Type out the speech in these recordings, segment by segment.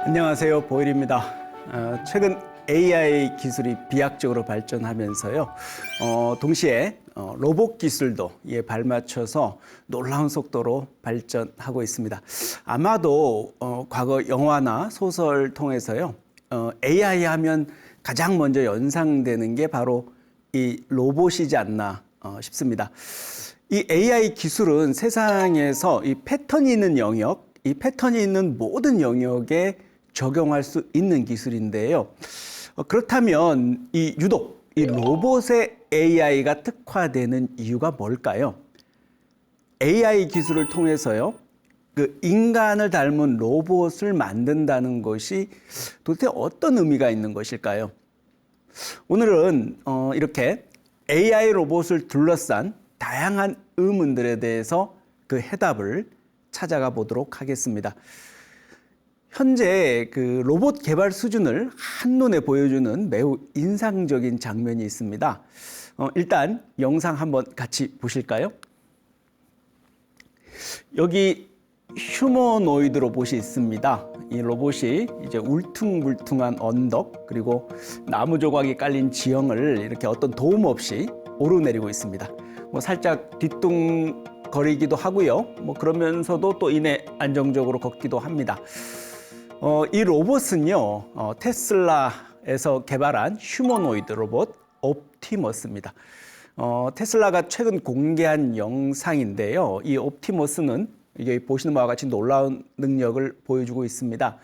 안녕하세요, 보일입니다. 최근 AI 기술이 비약적으로 발전하면서요, 동시에 로봇 기술도 이에 발맞춰서 놀라운 속도로 발전하고 있습니다. 아마도 과거 영화나 소설 통해서요, AI 하면 가장 먼저 연상되는 게 바로 이 로봇이지 않나 싶습니다. 이 AI 기술은 세상에서 이 패턴이 있는 영역, 이 패턴이 있는 모든 영역에 적용할 수 있는 기술인데요. 그렇다면 유독 이 로봇의 AI가 특화되는 이유가 뭘까요? AI 기술을 통해서요, 그 인간을 닮은 로봇을 만든다는 것이 도대체 어떤 의미가 있는 것일까요? 오늘은 이렇게 AI 로봇을 둘러싼 다양한 의문들에 대해서 그 해답을 찾아가 보도록 하겠습니다. 현재 그 로봇 개발 수준을 한눈에 보여주는 매우 인상적인 장면이 있습니다. 일단 영상 한번 같이 보실까요? 여기 휴머노이드 로봇이 있습니다. 이 로봇이 이제 울퉁불퉁한 언덕 그리고 나무 조각이 깔린 지형을 이렇게 어떤 도움 없이 오르내리고 있습니다. 살짝 뒤뚱거리기도 하고요. 그러면서도 또 이내 안정적으로 걷기도 합니다. 이 로봇은요, 테슬라에서 개발한 휴머노이드 로봇 옵티머스입니다. 테슬라가 최근 공개한 영상인데요. 이 옵티머스는 이게 보시는 바와 같이 놀라운 능력을 보여주고 있습니다.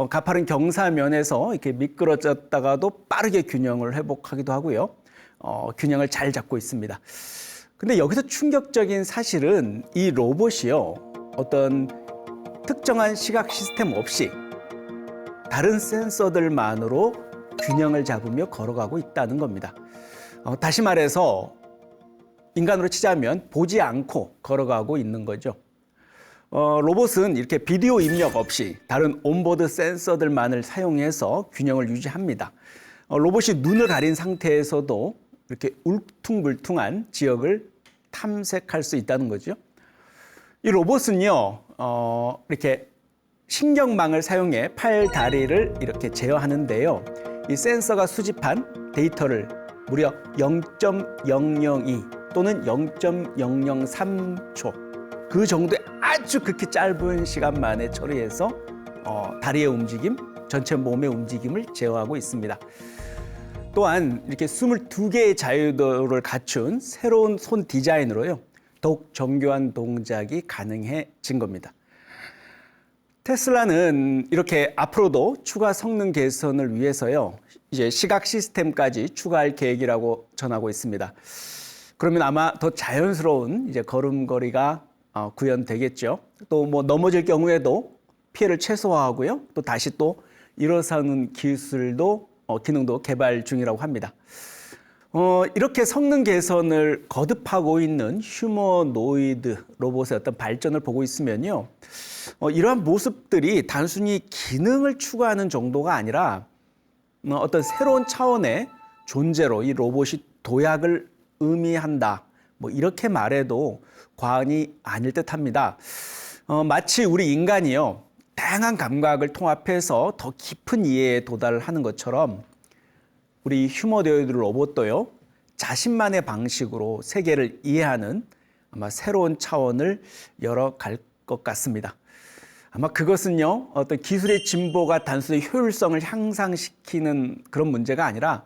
가파른 경사면에서 이렇게 미끄러졌다가도 빠르게 균형을 회복하기도 하고요. 균형을 잘 잡고 있습니다. 근데 여기서 충격적인 사실은 이 로봇이요, 어떤 특정한 시각 시스템 없이 다른 센서들만으로 균형을 잡으며 걸어가고 있다는 겁니다. 다시 말해서 인간으로 치자면 보지 않고 걸어가고 있는 거죠. 로봇은 이렇게 비디오 입력 없이 다른 온보드 센서들만을 사용해서 균형을 유지합니다. 로봇이 눈을 가린 상태에서도 이렇게 울퉁불퉁한 지역을 탐색할 수 있다는 거죠. 이 로봇은요, 이렇게 신경망을 사용해 팔, 다리를 이렇게 제어하는데요. 이 센서가 수집한 데이터를 무려 0.002 또는 0.003초 그 정도의 아주 극히 짧은 시간 만에 처리해서 다리의 움직임, 전체 몸의 움직임을 제어하고 있습니다. 또한 이렇게 22개의 자유도를 갖춘 새로운 손 디자인으로요, 더욱 정교한 동작이 가능해진 겁니다. 테슬라는 이렇게 앞으로도 추가 성능 개선을 위해서요, 이제 시각 시스템까지 추가할 계획이라고 전하고 있습니다. 그러면 아마 더 자연스러운 이제 걸음걸이가 구현되겠죠. 또 넘어질 경우에도 피해를 최소화하고요, 또 다시 또 일어서는 기능도 개발 중이라고 합니다. 이렇게 성능 개선을 거듭하고 있는 휴머노이드 로봇의 어떤 발전을 보고 있으면요, 이러한 모습들이 단순히 기능을 추구하는 정도가 아니라 어떤 새로운 차원의 존재로 이 로봇이 도약을 의미한다, 이렇게 말해도 과언이 아닐 듯합니다. 마치 우리 인간이요, 다양한 감각을 통합해서 더 깊은 이해에 도달하는 것처럼 우리 휴머노이드 로봇도요, 자신만의 방식으로 세계를 이해하는 아마 새로운 차원을 열어갈 것 같습니다. 아마 그것은요, 어떤 기술의 진보가 단순히 효율성을 향상시키는 그런 문제가 아니라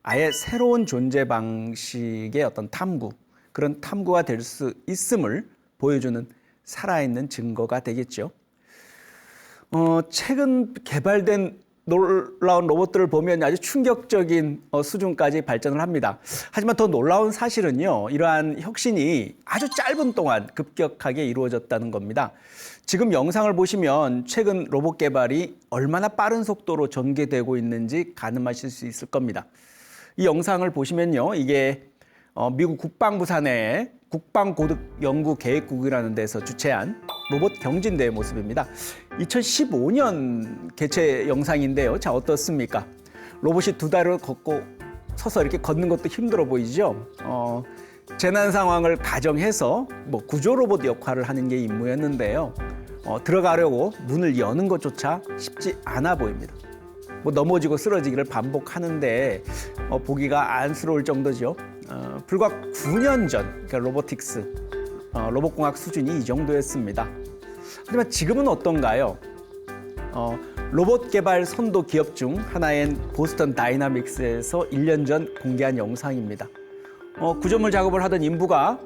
아예 새로운 존재 방식의 어떤 탐구, 그런 탐구가 될 수 있음을 보여주는 살아있는 증거가 되겠죠. 최근 개발된 놀라운 로봇들을 보면 아주 충격적인 수준까지 발전을 합니다. 하지만 더 놀라운 사실은요, 이러한 혁신이 아주 짧은 동안 급격하게 이루어졌다는 겁니다. 지금 영상을 보시면 최근 로봇 개발이 얼마나 빠른 속도로 전개되고 있는지 가늠하실 수 있을 겁니다. 이 영상을 보시면요, 이게 미국 국방부 산하의 국방고등연구계획국이라는 데서 주최한 로봇 경진대회 모습입니다. 2015년 개최 영상인데요. 자, 어떻습니까? 로봇이 두 다리를 걷고 서서 이렇게 걷는 것도 힘들어 보이죠? 재난 상황을 가정해서 구조 로봇 역할을 하는 게 임무였는데요. 들어가려고 문을 여는 것조차 쉽지 않아 보입니다. 뭐 넘어지고 쓰러지기를 반복하는데 보기가 안쓰러울 정도죠. 불과 9년 전 그러니까 로보틱스, 로봇공학 수준이 이 정도였습니다. 하지만 지금은 어떤가요? 로봇 개발 선도 기업 중 하나인 보스턴 다이나믹스에서 1년 전 공개한 영상입니다. 구조물 작업을 하던 인부가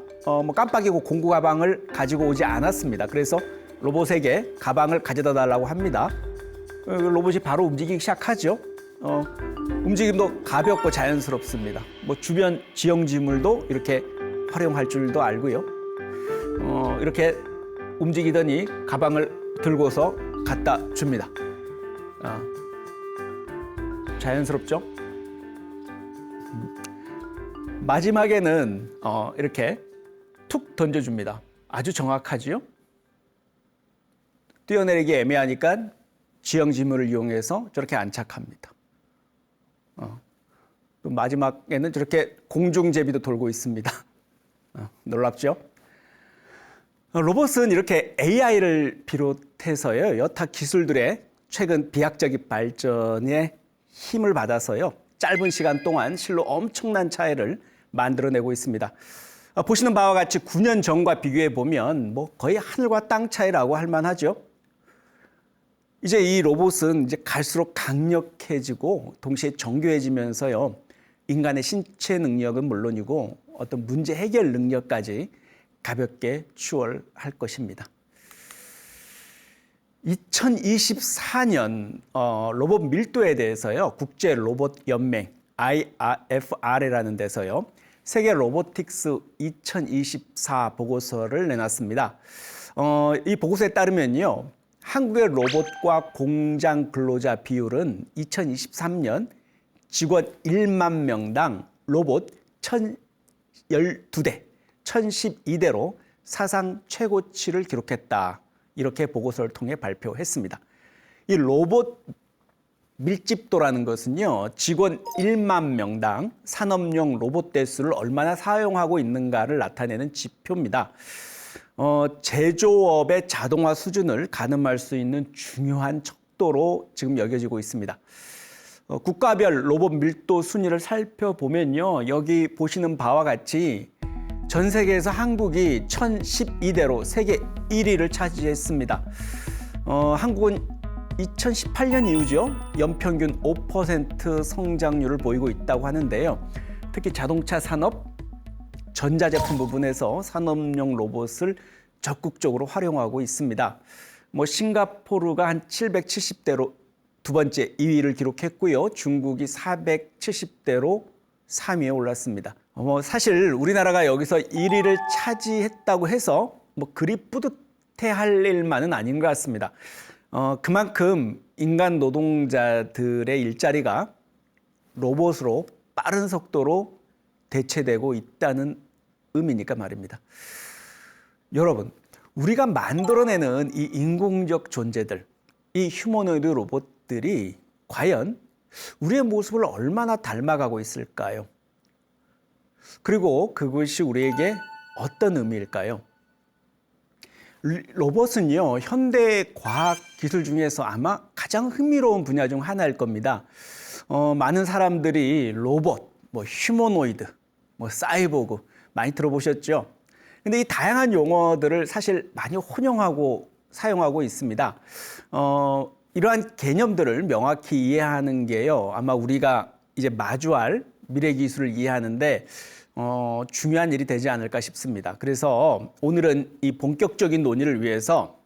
깜빡이고 공구 가방을 가지고 오지 않았습니다. 그래서 로봇에게 가방을 가져다 달라고 합니다. 로봇이 바로 움직이기 시작하죠. 움직임도 가볍고 자연스럽습니다. 뭐 주변 지형지물도 이렇게 활용할 줄도 알고요. 이렇게 움직이더니 가방을 들고서 갖다 줍니다. 자연스럽죠? 마지막에는 이렇게 툭 던져줍니다. 아주 정확하지요? 뛰어내리기 애매하니까 지형지물을 이용해서 저렇게 안착합니다. 또 마지막에는 저렇게 공중제비도 돌고 있습니다. 놀랍죠? 로봇은 이렇게 AI를 비롯해서요, 여타 기술들의 최근 비약적인 발전에 힘을 받아서요, 짧은 시간 동안 실로 엄청난 차이를 만들어내고 있습니다. 보시는 바와 같이 9년 전과 비교해 보면 뭐 거의 하늘과 땅 차이라고 할 만하죠. 이제 이 로봇은 이제 갈수록 강력해지고 동시에 정교해지면서요, 인간의 신체 능력은 물론이고 어떤 문제 해결 능력까지 가볍게 추월할 것입니다. 2024년 로봇 밀도에 대해서요, 국제 로봇 연맹 IFR이라는 데서요, 세계 로보틱스 2024 보고서를 내놨습니다. 이 보고서에 따르면요, 한국의 로봇과 공장 근로자 비율은 2023년 직원 1만 명당 로봇 1,012대, 1,012대로 사상 최고치를 기록했다. 이렇게 보고서를 통해 발표했습니다. 이 로봇 밀집도라는 것은요, 직원 1만 명당 산업용 로봇 대수를 얼마나 사용하고 있는가를 나타내는 지표입니다. 제조업의 자동화 수준을 가늠할 수 있는 중요한 척도로 지금 여겨지고 있습니다. 국가별 로봇 밀도 순위를 살펴보면요, 여기 보시는 바와 같이 전 세계에서 한국이 1,012대로 세계 1위를 차지했습니다. 한국은 2018년 이후죠, 연평균 5% 성장률을 보이고 있다고 하는데요. 특히 자동차 산업, 전자제품 부분에서 산업용 로봇을 적극적으로 활용하고 있습니다. 뭐 싱가포르가 한 770대로 두 번째 2위를 기록했고요. 중국이 470대로 3위에 올랐습니다. 사실 우리나라가 여기서 1위를 차지했다고 해서 뭐 그리 뿌듯해할 일만은 아닌 것 같습니다. 그만큼 인간 노동자들의 일자리가 로봇으로 빠른 속도로 대체되고 있다는 의미니까 말입니다. 여러분, 우리가 만들어내는 이 인공적 존재들, 이 휴머노이드 로봇들이 과연 우리의 모습을 얼마나 닮아가고 있을까요? 그리고 그것이 우리에게 어떤 의미일까요? 로봇은요, 현대 과학 기술 중에서 아마 가장 흥미로운 분야 중 하나일 겁니다. 많은 사람들이 로봇, 뭐 휴머노이드, 뭐 사이보그 많이 들어보셨죠? 근데 이 다양한 용어들을 사실 많이 혼용하고 사용하고 있습니다. 이러한 개념들을 명확히 이해하는 게요, 아마 우리가 이제 마주할 미래 기술을 이해하는데 중요한 일이 되지 않을까 싶습니다. 그래서 오늘은 이 본격적인 논의를 위해서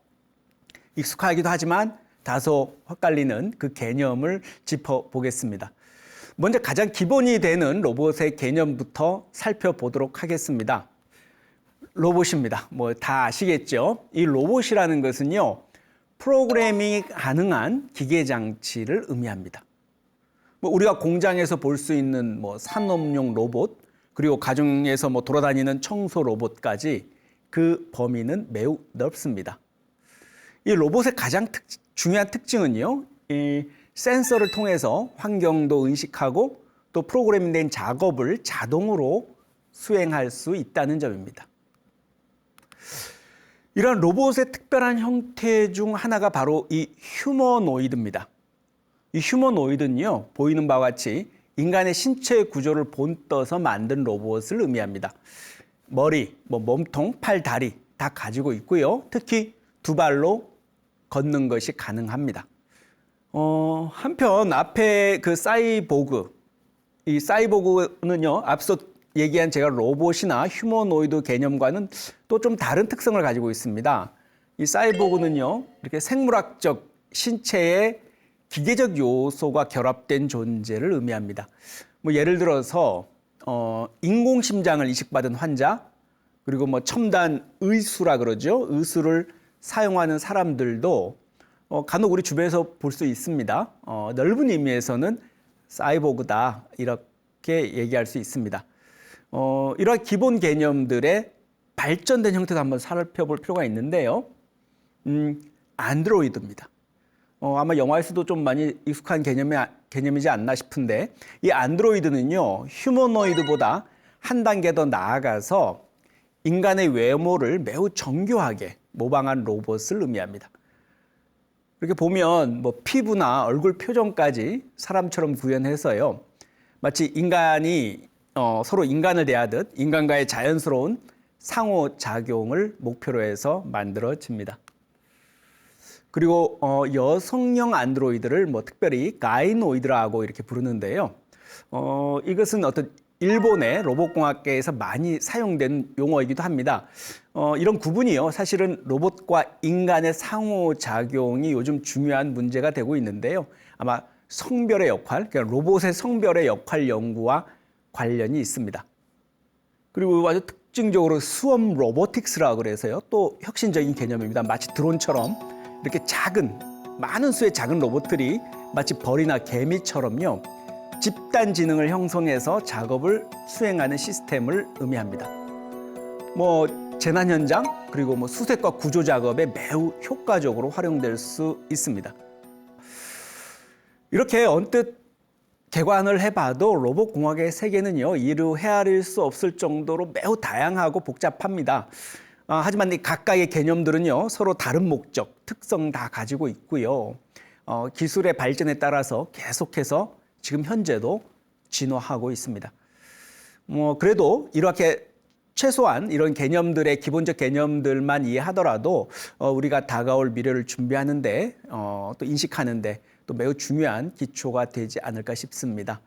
익숙하기도 하지만 다소 헛갈리는 그 개념을 짚어보겠습니다. 먼저 가장 기본이 되는 로봇의 개념부터 살펴보도록 하겠습니다. 로봇입니다. 뭐 다 아시겠죠? 이 로봇이라는 것은요, 프로그래밍이 가능한 기계 장치를 의미합니다. 뭐 우리가 공장에서 볼 수 있는 뭐 산업용 로봇, 그리고 가정에서 뭐 돌아다니는 청소 로봇까지 그 범위는 매우 넓습니다. 이 로봇의 가장 중요한 특징은요, 이 센서를 통해서 환경도 인식하고 또 프로그래밍된 작업을 자동으로 수행할 수 있다는 점입니다. 이러한 로봇의 특별한 형태 중 하나가 바로 이 휴머노이드입니다. 이 휴머노이드는요, 보이는 바와 같이 인간의 신체 구조를 본떠서 만든 로봇을 의미합니다. 머리, 몸통, 팔, 다리 다 가지고 있고요. 특히 두 발로 걷는 것이 가능합니다. 한편 앞에 그 사이보그, 이 사이보그는요, 앞서 얘기한 제가 로봇이나 휴머노이드 개념과는 또 좀 다른 특성을 가지고 있습니다. 이 사이보그는요, 이렇게 생물학적 신체의 기계적 요소가 결합된 존재를 의미합니다. 예를 들어서 인공심장을 이식받은 환자, 그리고 첨단 의수라 그러죠. 의수를 사용하는 사람들도 간혹 우리 주변에서 볼 수 있습니다. 넓은 의미에서는 사이보그다 이렇게 얘기할 수 있습니다. 이러한 기본 개념들의 발전된 형태도 한번 살펴볼 필요가 있는데요. 안드로이드입니다. 아마 영화에서도 좀 많이 익숙한 개념이지 않나 싶은데, 이 안드로이드는요, 휴머노이드보다 한 단계 더 나아가서 인간의 외모를 매우 정교하게 모방한 로봇을 의미합니다. 이렇게 보면 피부나 얼굴 표정까지 사람처럼 구현해서요, 마치 인간이 서로 인간을 대하듯 인간과의 자연스러운 상호작용을 목표로 해서 만들어집니다. 그리고 여성형 안드로이드를 특별히 가이노이드라고 이렇게 부르는데요. 이것은 어떤 일본의 로봇공학계에서 많이 사용된 용어이기도 합니다. 이런 구분이요, 사실은 로봇과 인간의 상호작용이 요즘 중요한 문제가 되고 있는데요. 아마 성별의 역할, 그러니까 로봇의 성별의 역할 연구와 관련이 있습니다. 그리고 아주 특징적으로 스웜 로보틱스라고 그래서요, 또 혁신적인 개념입니다. 마치 드론처럼 이렇게 많은 수의 작은 로봇들이 마치 벌이나 개미처럼요, 집단 지능을 형성해서 작업을 수행하는 시스템을 의미합니다. 재난 현장, 그리고 수색과 구조 작업에 매우 효과적으로 활용될 수 있습니다. 이렇게 언뜻 개관을 해봐도 로봇공학의 세계는요, 이루 헤아릴 수 없을 정도로 매우 다양하고 복잡합니다. 하지만 이 각각의 개념들은요, 서로 다른 목적, 특성 다 가지고 있고요. 기술의 발전에 따라서 계속해서 지금 현재도 진화하고 있습니다. 그래도 이렇게 최소한 이런 개념들의 기본적 개념들만 이해하더라도 우리가 다가올 미래를 준비하는데, 또 인식하는데 또 매우 중요한 기초가 되지 않을까 싶습니다.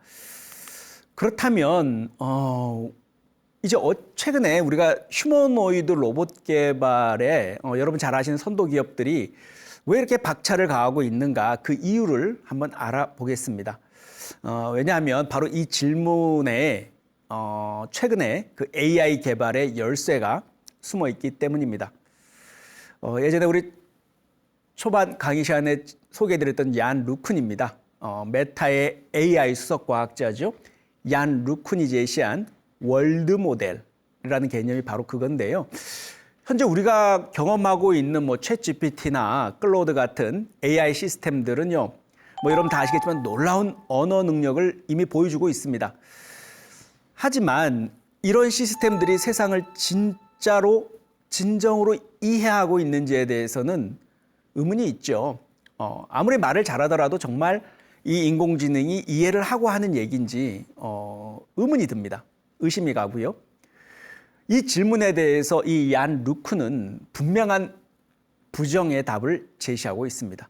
그렇다면 이제 최근에 우리가 휴머노이드 로봇 개발에 여러분 잘 아시는 선도 기업들이 왜 이렇게 박차를 가하고 있는가, 그 이유를 한번 알아보겠습니다. 왜냐하면 바로 이 질문에 최근에 그 AI 개발의 열쇠가 숨어 있기 때문입니다. 예전에 우리 초반 강의 시간에 소개해드렸던 얀 루쿤입니다. 메타의 AI 수석과학자죠. 얀 루쿤이 제시한 월드 모델이라는 개념이 바로 그건데요. 현재 우리가 경험하고 있는 챗 GPT나 클로드 같은 AI 시스템들은요, 여러분 다 아시겠지만 놀라운 언어 능력을 이미 보여주고 있습니다. 하지만 이런 시스템들이 세상을 진정으로 이해하고 있는지에 대해서는 의문이 있죠. 아무리 말을 잘하더라도 정말 이 인공지능이 이해를 하고 하는 얘기인지 의문이 듭니다. 의심이 가고요. 이 질문에 대해서 이 얀 루크는 분명한 부정의 답을 제시하고 있습니다.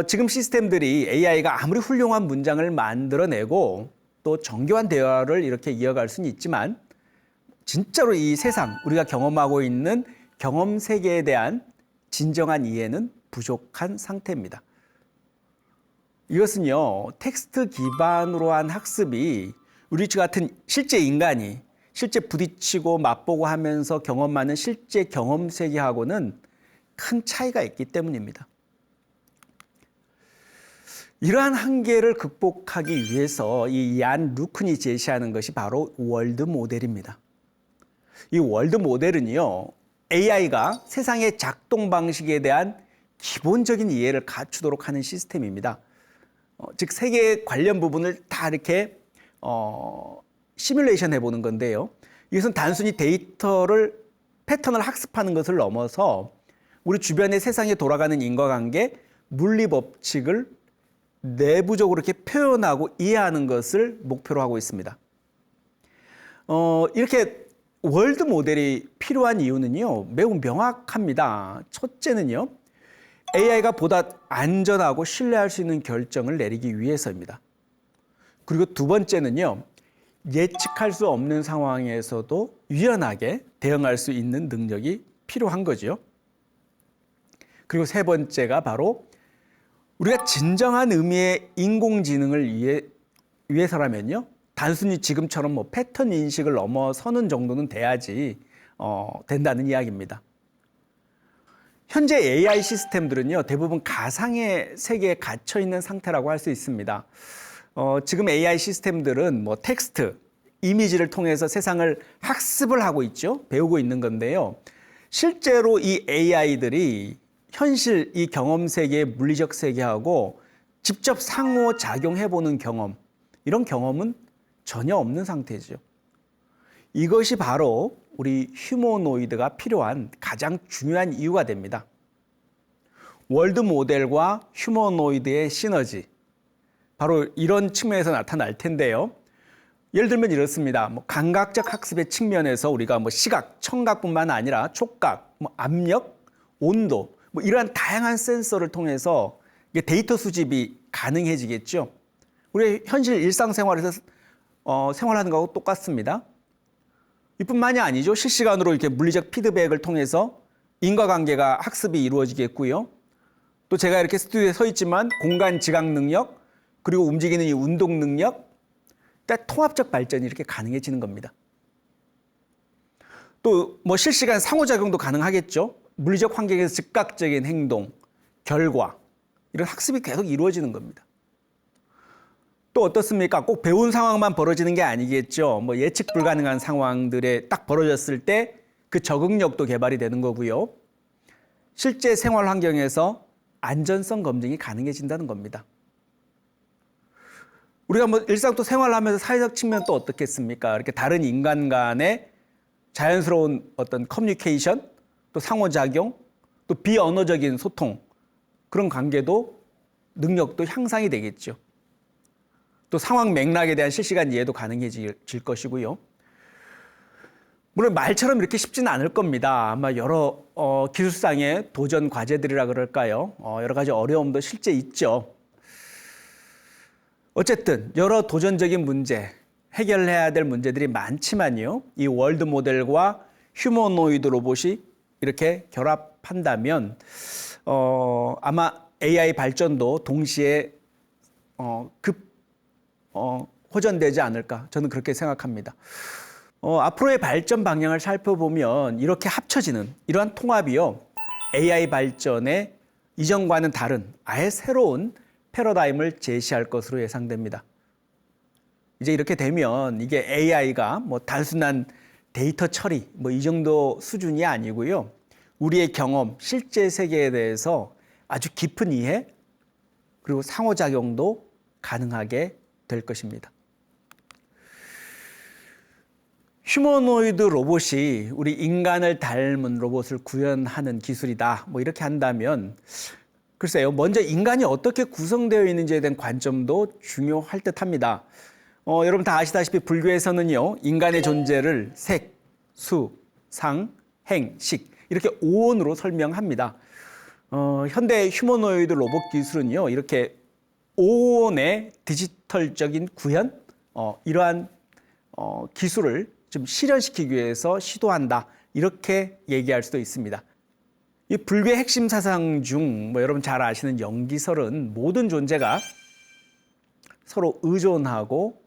지금 시스템들이 AI가 아무리 훌륭한 문장을 만들어내고 또 정교한 대화를 이렇게 이어갈 수는 있지만, 진짜로 이 세상, 우리가 경험하고 있는 경험 세계에 대한 진정한 이해는 부족한 상태입니다. 이것은요, 텍스트 기반으로 한 학습이 우리 같은 실제 인간이 실제 부딪히고 맛보고 하면서 경험하는 실제 경험 세계하고는 큰 차이가 있기 때문입니다. 이러한 한계를 극복하기 위해서 이 얀 루쿤이 제시하는 것이 바로 월드 모델입니다. 이 월드 모델은요, AI가 세상의 작동 방식에 대한 기본적인 이해를 갖추도록 하는 시스템입니다. 즉 세계 관련 부분을 다 이렇게 시뮬레이션 해보는 건데요. 이것은 단순히 데이터를 패턴을 학습하는 것을 넘어서 우리 주변의 세상에 돌아가는 인과관계, 물리 법칙을 내부적으로 이렇게 표현하고 이해하는 것을 목표로 하고 있습니다. 이렇게 월드 모델이 필요한 이유는요, 매우 명확합니다. 첫째는요, AI가 보다 안전하고 신뢰할 수 있는 결정을 내리기 위해서입니다. 그리고 두 번째는요, 예측할 수 없는 상황에서도 유연하게 대응할 수 있는 능력이 필요한 거죠. 그리고 세 번째가 바로 우리가 진정한 의미의 인공지능을 위해서라면요, 단순히 지금처럼 뭐 패턴 인식을 넘어서는 정도는 돼야지 된다는 이야기입니다. 현재 AI 시스템들은요, 대부분 가상의 세계에 갇혀 있는 상태라고 할 수 있습니다. 지금 AI 시스템들은 뭐 텍스트, 이미지를 통해서 세상을 학습을 하고 있죠. 배우고 있는 건데요. 실제로 이 AI들이 현실 이 경험 세계의 물리적 세계하고 직접 상호작용해보는 경험, 이런 경험은 전혀 없는 상태죠. 이것이 바로 우리 휴머노이드가 필요한 가장 중요한 이유가 됩니다. 월드 모델과 휴머노이드의 시너지, 바로 이런 측면에서 나타날 텐데요. 예를 들면 이렇습니다. 뭐 감각적 학습의 측면에서 우리가 뭐 시각, 청각뿐만 아니라 촉각, 뭐 압력, 온도, 뭐 이러한 다양한 센서를 통해서 데이터 수집이 가능해지겠죠. 우리 현실 일상생활에서 생활하는 거하고 똑같습니다. 이뿐만이 아니죠. 실시간으로 이렇게 물리적 피드백을 통해서 인과관계가 학습이 이루어지겠고요. 또 제가 이렇게 스튜디오에 서 있지만 공간 지각 능력, 그리고 움직이는 이 운동 능력, 통합적 발전이 이렇게 가능해지는 겁니다. 또 뭐 실시간 상호작용도 가능하겠죠. 물리적 환경에서 즉각적인 행동, 결과, 이런 학습이 계속 이루어지는 겁니다. 또 어떻습니까? 꼭 배운 상황만 벌어지는 게 아니겠죠. 뭐 예측 불가능한 상황들에 딱 벌어졌을 때 그 적응력도 개발이 되는 거고요. 실제 생활 환경에서 안전성 검증이 가능해진다는 겁니다. 우리가 뭐 일상 또 생활하면서 사회적 측면 또 어떻겠습니까? 이렇게 다른 인간 간의 자연스러운 어떤 커뮤니케이션, 또 상호작용, 또 비언어적인 소통, 그런 관계도 능력도 향상이 되겠죠. 또 상황 맥락에 대한 실시간 이해도 가능해질 것이고요. 물론 말처럼 이렇게 쉽지는 않을 겁니다. 아마 여러 기술상의 도전 과제들이라 그럴까요? 여러 가지 어려움도 실제 있죠. 어쨌든 여러 도전적인 문제, 해결해야 될 문제들이 많지만요. 이 월드 모델과 휴머노이드 로봇이 이렇게 결합한다면 아마 AI 발전도 동시에 호전되지 않을까, 저는 그렇게 생각합니다. 앞으로의 발전 방향을 살펴보면 이렇게 합쳐지는 이러한 통합이요, AI 발전의 이전과는 다른 아예 새로운 패러다임을 제시할 것으로 예상됩니다. 이제 이렇게 되면 이게 AI가 뭐 단순한 데이터 처리 뭐 이 정도 수준이 아니고요, 우리의 경험, 실제 세계에 대해서 아주 깊은 이해, 그리고 상호작용도 가능하게 될 것입니다. 휴머노이드 로봇이 우리 인간을 닮은 로봇을 구현하는 기술이다, 뭐 이렇게 한다면 글쎄요, 먼저 인간이 어떻게 구성되어 있는지에 대한 관점도 중요할 듯합니다. 여러분 다 아시다시피 불교에서는요, 인간의 존재를 색, 수, 상, 행, 식 이렇게 5원으로 설명합니다. 현대 휴머노이드 로봇 기술은요, 이렇게 5원의 디지털적인 구현, 이러한 기술을 좀 실현시키기 위해서 시도한다, 이렇게 얘기할 수도 있습니다. 이 불교의 핵심 사상 중 뭐 여러분 잘 아시는 영기설은 모든 존재가 서로 의존하고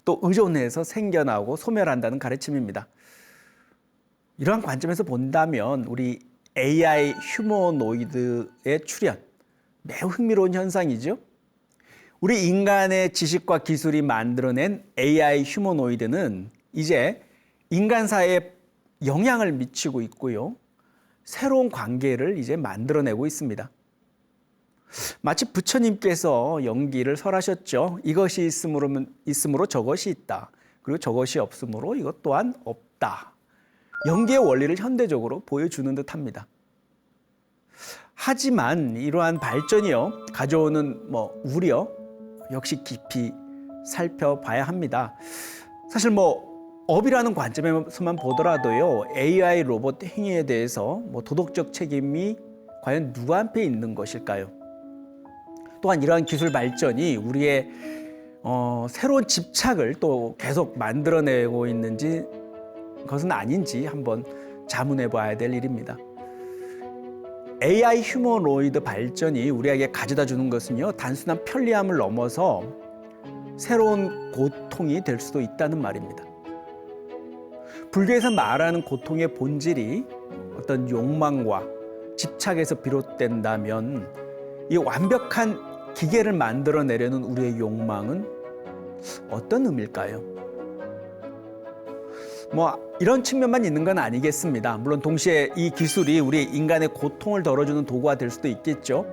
또 의존해서 생겨나고 소멸한다는 가르침입니다. 이러한 관점에서 본다면 우리 AI 휴머노이드의 출현, 매우 흥미로운 현상이죠. 우리 인간의 지식과 기술이 만들어낸 AI 휴머노이드는 이제 인간 사회에 영향을 미치고 있고요, 새로운 관계를 이제 만들어내고 있습니다. 마치 부처님께서 영기를 설하셨죠. 이것이 있으므로 저것이 있다. 그리고 저것이 없으므로 이것 또한 없다. 연기의 원리를 현대적으로 보여주는 듯합니다. 하지만 이러한 발전이요 가져오는 우려 역시 깊이 살펴봐야 합니다. 사실 업이라는 관점에서만 보더라도요 AI 로봇 행위에 대해서 도덕적 책임이 과연 누구한테 있는 것일까요? 또한 이러한 기술 발전이 우리의 새로운 집착을 또 계속 만들어내고 있는지 그것은 아닌지 한번 자문해 봐야 될 일입니다. AI 휴머노이드 발전이 우리에게 가져다 주는 것은요 단순한 편리함을 넘어서 새로운 고통이 될 수도 있다는 말입니다. 불교에서 말하는 고통의 본질이 어떤 욕망과 집착에서 비롯된다면 이 완벽한 기계를 만들어내려는 우리의 욕망은 어떤 의미일까요? 이런 측면만 있는 건 아니겠습니다. 물론 동시에 이 기술이 우리 인간의 고통을 덜어주는 도구가 될 수도 있겠죠.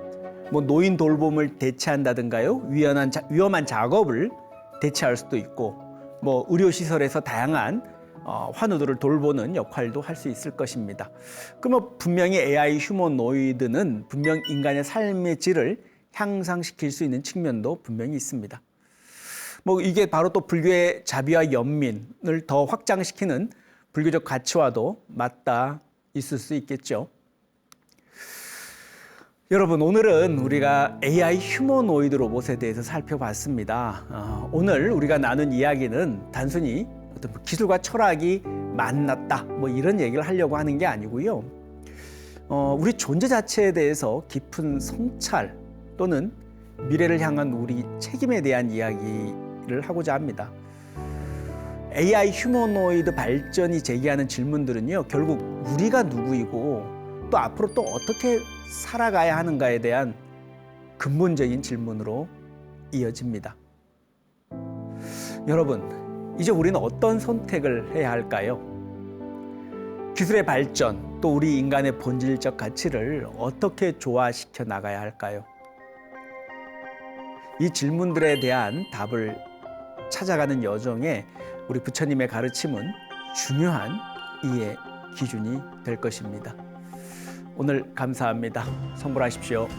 노인 돌봄을 대체한다든가요, 위험한 작업을 대체할 수도 있고, 의료시설에서 다양한 환우들을 돌보는 역할도 할 수 있을 것입니다. 그럼 분명히 AI 휴머노이드는 분명 인간의 삶의 질을 향상시킬 수 있는 측면도 분명히 있습니다. 이게 바로 또 불교의 자비와 연민을 더 확장시키는 불교적 가치와도 맞닿아 있을 수 있겠죠. 여러분, 오늘은 우리가 AI 휴머노이드 로봇에 대해서 살펴봤습니다. 오늘 우리가 나눈 이야기는 단순히 어떤 기술과 철학이 만났다 이런 얘기를 하려고 하는 게 아니고요. 우리 존재 자체에 대해서 깊은 성찰 또는 미래를 향한 우리 책임에 대한 이야기를 하고자 합니다. AI 휴머노이드 발전이 제기하는 질문들은요, 결국 우리가 누구이고 또 앞으로 또 어떻게 살아가야 하는가에 대한 근본적인 질문으로 이어집니다. 여러분, 이제 우리는 어떤 선택을 해야 할까요? 기술의 발전, 또 우리 인간의 본질적 가치를 어떻게 조화시켜 나가야 할까요? 이 질문들에 대한 답을 찾아가는 여정에 우리 부처님의 가르침은 중요한 이해 기준이 될 것입니다. 오늘 감사합니다. 성불하십시오.